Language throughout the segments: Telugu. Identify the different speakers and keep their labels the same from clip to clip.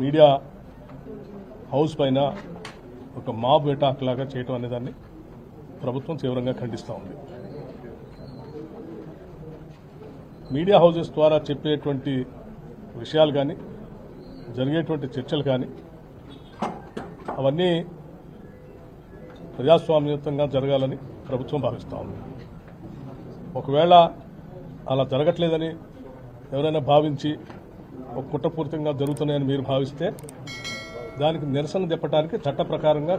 Speaker 1: మీడియా హౌస్ పైన ఒక మాబ్ అటాక్ లాగా చేయటం అనేదాన్ని ప్రభుత్వం తీవ్రంగా ఖండిస్తూ ఉంది. మీడియా హౌసెస్ ద్వారా చెప్పేటువంటి విషయాలు కానీ జరిగేటువంటి చర్చలు కానీ అవన్నీ ప్రజాస్వామ్యయుతంగా జరగాలని ప్రభుత్వం భావిస్తూ ఉంది. ఒకవేళ అలా జరగట్లేదని ఎవరైనా భావించి ఒక కుట్రపూరితంగా జరుగుతున్నాయని మీరు భావిస్తే దానికి నిరసన తెప్పడానికి చట్ట ప్రకారంగా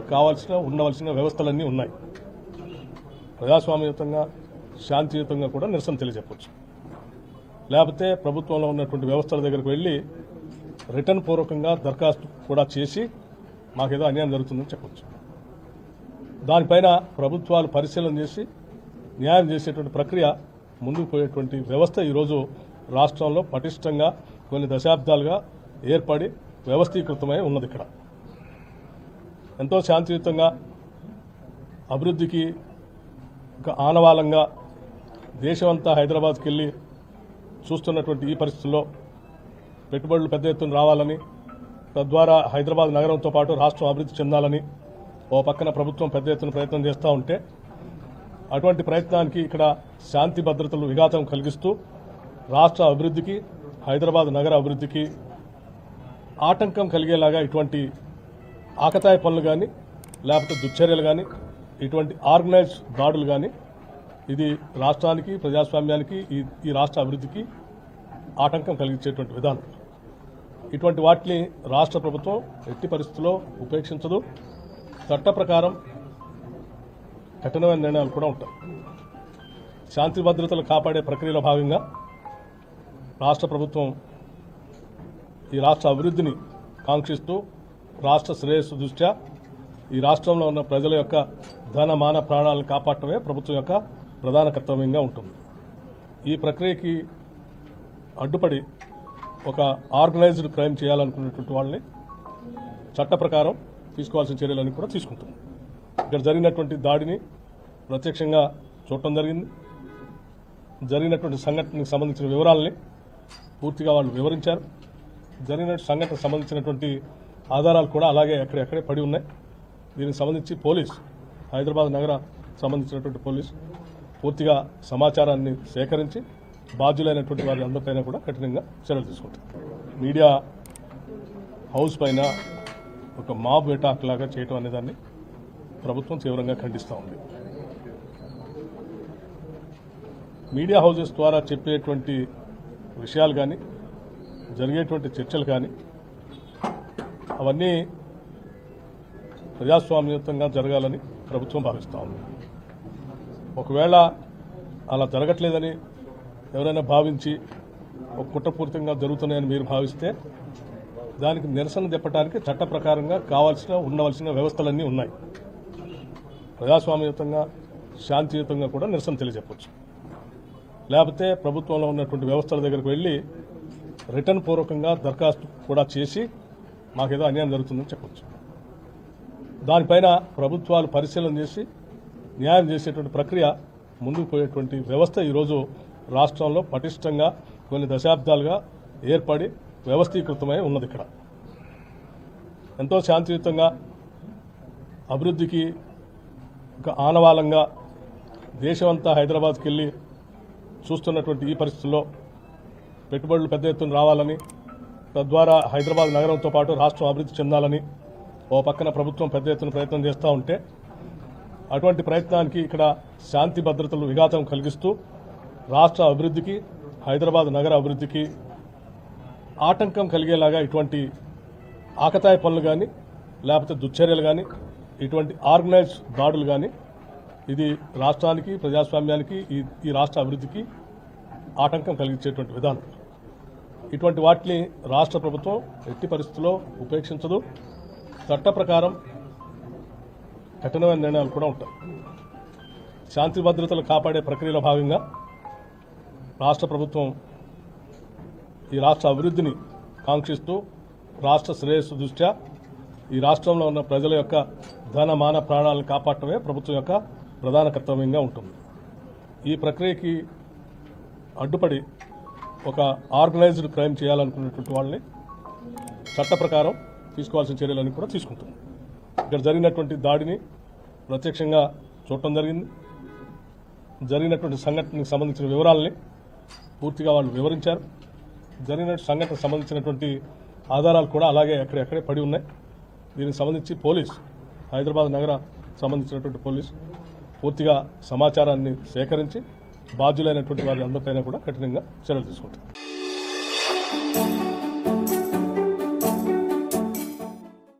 Speaker 1: ఉండవలసిన వ్యవస్థలన్నీ ఉన్నాయి. ప్రజాస్వామ్యయుతంగా శాంతియుతంగా కూడా నిరసన తెలియజెప్పచ్చు. లేకపోతే ప్రభుత్వంలో ఉన్నటువంటి వ్యవస్థల దగ్గరకు వెళ్ళి రిటర్న్ పూర్వకంగా దరఖాస్తు కూడా చేసి మాకేదో అన్యాయం జరుగుతుందని చెప్పచ్చు. దానిపైన ప్రభుత్వాలు పరిశీలన చేసి న్యాయం చేసేటువంటి ప్రక్రియ ముందుకు పోయేటువంటి వ్యవస్థ ఈరోజు రాష్ట్రంలో పటిష్టంగా కొన్ని దశాబ్దాలుగా ఏర్పడి వ్యవస్థీకృతమై ఉన్నది. ఇక్కడ ఎంతో శాంతియుతంగా అభివృద్ధికి ఒక ఆనవాళంగా దేశమంతా హైదరాబాద్కి వెళ్ళి చూస్తున్నటువంటి ఈ పరిస్థితుల్లో పెట్టుబడులు పెద్ద ఎత్తున రావాలని, తద్వారా హైదరాబాద్ నగరంతో పాటు రాష్ట్రం అభివృద్ధి చెందాలని ఓ పక్కన ప్రభుత్వం పెద్ద ఎత్తున ప్రయత్నం చేస్తూ ఉంటే అటువంటి ప్రయత్నానికి ఇక్కడ శాంతి భద్రతలు విఘాతం కలిగిస్తూ రాష్ట్ర అభివృద్ధికి, హైదరాబాద్ నగర అభివృద్ధికి ఆటంకం కలిగేలాగా ఇటువంటి ఆకతాయి పనులు కానీ లేకపోతే దుశ్చర్యలు కానీ ఇటువంటి ఆర్గనైజ్డ్ దాడులు కానీ ఇది రాష్ట్రానికి, ప్రజాస్వామ్యానికి, ఈ రాష్ట్ర అభివృద్ధికి ఆటంకం కలిగించేటువంటి విధానం. ఇటువంటి వాటిని రాష్ట్ర ప్రభుత్వం ఎట్టి పరిస్థితుల్లో ఉపేక్షించదు. చట్ట ప్రకారం కఠినమైన నిర్ణయాలు కూడా ఉంటాయి. శాంతి భద్రతలు కాపాడే ప్రక్రియలో భాగంగా రాష్ట్ర ప్రభుత్వం ఈ రాష్ట్ర అభివృద్ధిని కాంక్షిస్తూ రాష్ట్ర శ్రేయస్సు దృష్ట్యా ఈ రాష్ట్రంలో ఉన్న ప్రజల యొక్క ధన మాన ప్రాణాలను కాపాడటమే ప్రభుత్వం యొక్క ప్రధాన కర్తవ్యంగా ఉంటుంది. ఈ ప్రక్రియకి అడ్డుపడి ఒక ఆర్గనైజ్డ్ క్రైమ్ చేయాలనుకున్నటువంటి వాళ్ళని చట్ట ప్రకారం తీసుకోవాల్సిన చర్యలన్నీ కూడా తీసుకుంటుంది. ఇక్కడ జరిగినటువంటి దాడిని ప్రత్యక్షంగా చూడటం జరిగింది. జరిగినటువంటి సంఘటనకు సంబంధించిన వివరాలని పూర్తిగా వాళ్ళు వివరించారు. జరిగిన సంఘటనకు సంబంధించినటువంటి ఆధారాలు కూడా అలాగే ఎక్కడెక్కడే పడి ఉన్నాయి. దీనికి సంబంధించి పోలీసు, హైదరాబాద్ నగర సంబంధించినటువంటి పోలీసు పూర్తిగా సమాచారాన్ని సేకరించి బాధ్యులైనటువంటి వారి అందరిపైన కూడా కఠినంగా చర్యలు తీసుకుంటారు. మీడియా హౌస్ పైన ఒక మాబ్ అటాక్ లాగా చేయటం అనేదాన్ని ప్రభుత్వం తీవ్రంగా ఖండిస్తూ ఉంది. మీడియా హౌసెస్ ద్వారా చెప్పేటువంటి విషయాలు కానీ జరిగేటువంటి చర్చలు కానీ అవన్నీ ప్రజాస్వామ్యయుతంగా జరగాలని ప్రభుత్వం భావిస్తూ ఉంది. ఒకవేళ అలా జరగట్లేదని ఎవరైనా భావించి ఒక కుట్రపూరితంగా జరుగుతున్నాయని మీరు భావిస్తే దానికి నిరసన తెప్పడానికి చట్ట ప్రకారంగా ఉండవలసిన వ్యవస్థలన్నీ ఉన్నాయి. ప్రజాస్వామ్యయుతంగా శాంతియుతంగా కూడా నిరసన తెలియజెప్పచ్చు. లేకపోతే ప్రభుత్వంలో ఉన్నటువంటి వ్యవస్థల దగ్గరకు వెళ్ళి రిటర్న్ పూర్వకంగా దరఖాస్తు కూడా చేసి మాకేదో అన్యాయం జరుగుతుందని చెప్పచ్చు. దానిపైన ప్రభుత్వాలు పరిశీలన చేసి న్యాయం చేసేటువంటి ప్రక్రియ ముందుకు పోయేటువంటి వ్యవస్థ ఈరోజు రాష్ట్రంలో పటిష్టంగా కొన్ని దశాబ్దాలుగా ఏర్పడి వ్యవస్థీకృతమై ఉన్నది. ఇక్కడ ఎంతో శాంతియుతంగా అభివృద్ధికి ఒక ఆనవాళంగా దేశమంతా హైదరాబాద్కి వెళ్ళి చూస్తున్నటువంటి ఈ పరిస్థితుల్లో పెట్టుబడులు పెద్ద ఎత్తున రావాలని, తద్వారా హైదరాబాద్ నగరంతో పాటు రాష్ట్రం అభివృద్ధి చెందాలని ఓ పక్కన ప్రభుత్వం పెద్ద ఎత్తున ప్రయత్నం చేస్తూ ఉంటే అటువంటి ప్రయత్నానికి ఇక్కడ శాంతి భద్రతలు విఘాతం కలిగిస్తూ రాష్ట్ర అభివృద్ధికి, హైదరాబాద్ నగర అభివృద్ధికి ఆటంకం కలిగేలాగా ఇటువంటి ఆకతాయి పనులు కానీ లేకపోతే దుశ్చర్యలు కానీ ఇటువంటి ఆర్గనైజ్డ్ దాడులు కానీ ఇది రాష్ట్రానికి, ప్రజాస్వామ్యానికి, ఈ రాష్ట్ర అభివృద్ధికి ఆటంకం కలిగించేటువంటి విధానం. ఇటువంటి వాటిని రాష్ట్ర ప్రభుత్వం ఎట్టి పరిస్థితుల్లో ఉపేక్షించదు. చట్ట ప్రకారం కఠినమైన నిర్ణయాలు కూడా ఉంటాయి. శాంతి భద్రతలు కాపాడే ప్రక్రియలో భాగంగా రాష్ట్ర ప్రభుత్వం ఈ రాష్ట్ర అభివృద్ధిని కాంక్షిస్తూ రాష్ట్ర శ్రేయస్సు దృష్ట్యా ఈ రాష్ట్రంలో ఉన్న ప్రజల యొక్క ధన మాన ప్రాణాలను కాపాడటమే ప్రభుత్వం యొక్క ప్రధాన కర్తవ్యంగా ఉంటుంది. ఈ ప్రక్రియకి అడ్డుపడి ఒక ఆర్గనైజ్డ్ క్రైమ్ చేయాలనుకున్నటువంటి వాళ్ళని చట్ట ప్రకారం తీసుకోవాల్సిన చర్యలన్నీ కూడా తీసుకుంటుంది. ఇక్కడ జరిగినటువంటి దాడిని ప్రత్యక్షంగా చూడటం జరిగింది. జరిగినటువంటి సంఘటనకు సంబంధించిన వివరాలని పూర్తిగా వాళ్ళు వివరించారు. జరిగిన సంఘటనకు సంబంధించినటువంటి ఆధారాలు కూడా అలాగే ఎక్కడెక్కడే పడి ఉన్నాయి. దీనికి సంబంధించి పోలీసు, హైదరాబాద్ నగర సంబంధించినటువంటి పోలీసు పూర్తిగా సమాచారాన్ని సేకరించి బాధ్యులైనటువంటి వారి అందరిపైన కూడా కఠినంగా చర్యలు తీసుకుంటారు.